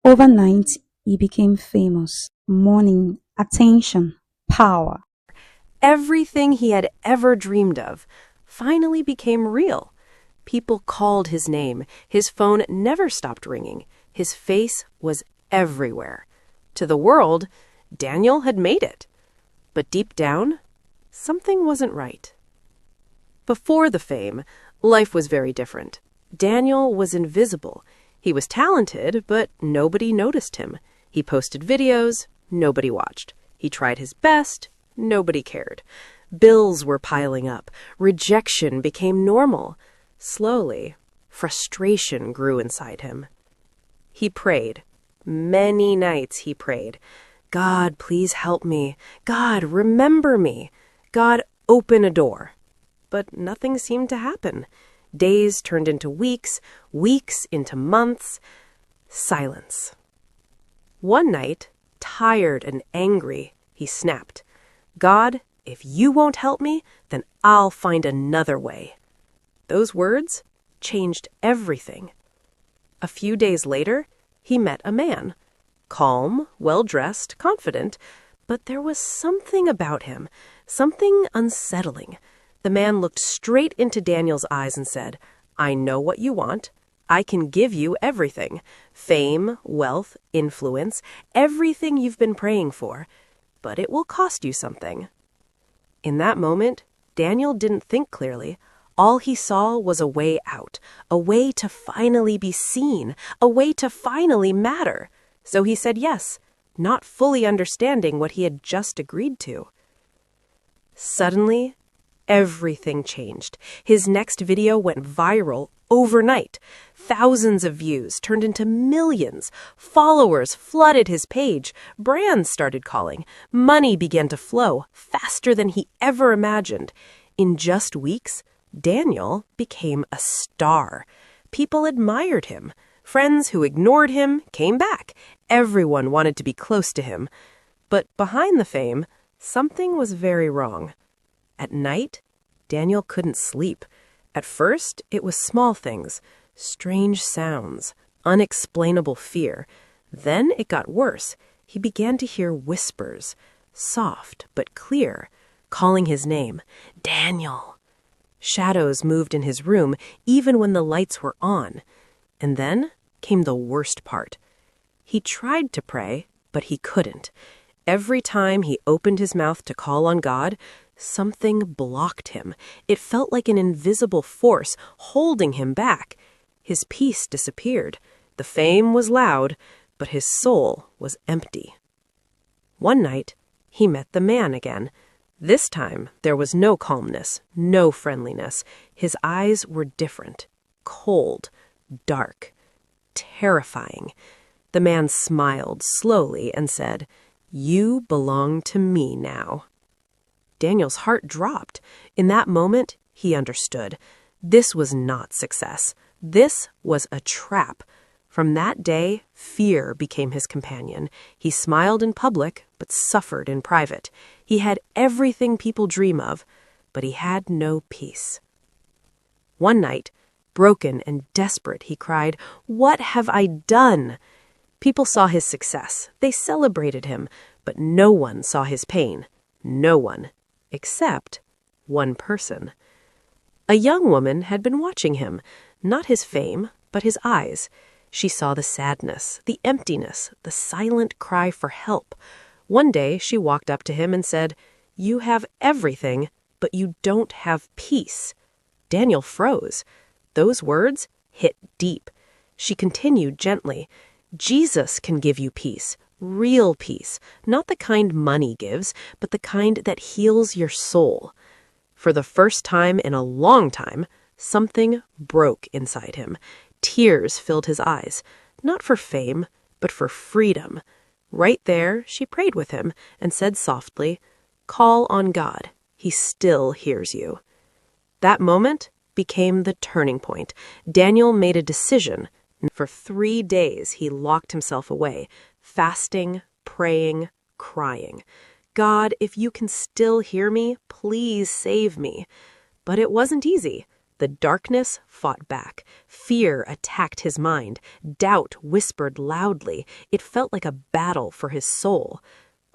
Overnight, he became famous. Money, attention, power. Everything he had ever dreamed of finally became real. People called his name. His phone never stopped ringing. His face was everywhere. To the world, Daniel had made it. But deep down, something wasn't right. Before the fame, life was very different. Daniel was invisible. He was talented, but nobody noticed him. He posted videos, nobody watched. He tried his best, nobody cared. Bills were piling up. Rejection became normal. Slowly, frustration grew inside him. He prayed. Many nights he prayed. God, please help me. God, remember me. God, open a door. But nothing seemed to happen. Days turned into weeks, weeks into months. Silence. One night, tired and angry, he snapped, God, if you won't help me, then I'll find another way. Those words changed everything. A few days later, he met a man. Calm, well-dressed, confident, but there was something about him, something unsettling. The man looked straight into Daniel's eyes and said, I know what you want. I can give you everything. Fame, wealth, influence, everything you've been praying for. But it will cost you something. In that moment, Daniel didn't think clearly. All he saw was a way out, a way to finally be seen, a way to finally matter. So he said yes, not fully understanding what he had just agreed to. Suddenly, everything changed. His next video went viral overnight. Thousands of views turned into millions. Followers flooded his page. Brands started calling. Money began to flow faster than he ever imagined. In just weeks, Daniel became a star. People admired him. Friends who ignored him came back. Everyone wanted to be close to him. But behind the fame, something was very wrong. At night, Daniel couldn't sleep. At first, it was small things, strange sounds, unexplainable fear. Then it got worse. He began to hear whispers, soft but clear, calling his name, Daniel. Shadows moved in his room, even when the lights were on. And then came the worst part. He tried to pray, but he couldn't. Every time he opened his mouth to call on God, something blocked him. It felt like an invisible force holding him back. His peace disappeared. The fame was loud, but his soul was empty. One night, he met the man again. This time, there was no calmness, no friendliness. His eyes were different, cold, dark, terrifying. The man smiled slowly and said, You belong to me now. Daniel's heart dropped. In that moment, he understood. This was not success. This was a trap. From that day, fear became his companion. He smiled in public, but suffered in private. He had everything people dream of, but he had no peace. One night, broken and desperate, he cried, What have I done? People saw his success. They celebrated him, but no one saw his pain. No one. Except one person. A young woman had been watching him, not his fame, but his eyes. She saw the sadness, the emptiness, the silent cry for help. One day she walked up to him and said, You have everything, but you don't have peace. Daniel froze. Those words hit deep. She continued gently, Jesus can give you peace. Real peace, not the kind money gives, but the kind that heals your soul. For the first time in a long time, something broke inside him. Tears filled his eyes, not for fame, but for freedom. Right there, she prayed with him and said softly, Call on God. He still hears you. That moment became the turning point. Daniel made a decision. For 3 days, he locked himself away, fasting, praying, crying. God, if you can still hear me, please save me. But it wasn't easy. The darkness fought back. Fear attacked his mind. Doubt whispered loudly. It felt like a battle for his soul.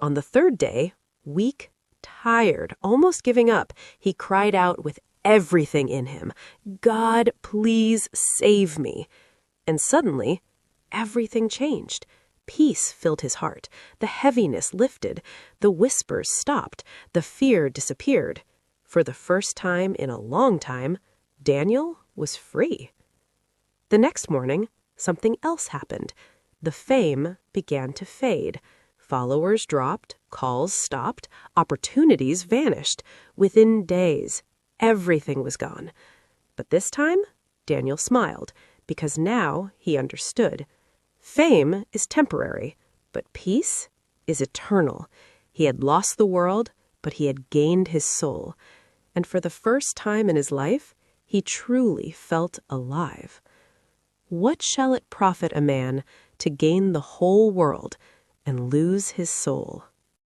On the third day, weak, tired, almost giving up, he cried out with everything in him, "God, please save me." And suddenly, everything changed. Peace filled his heart. The heaviness lifted. The whispers stopped. The fear disappeared. For the first time in a long time, Daniel was free. The next morning, something else happened. The fame began to fade. Followers dropped, calls stopped, opportunities vanished. Within days, everything was gone. But this time, Daniel smiled, because now he understood. Fame is temporary, but peace is eternal. He had lost the world, but he had gained his soul. And for the first time in his life, he truly felt alive. What shall it profit a man to gain the whole world and lose his soul?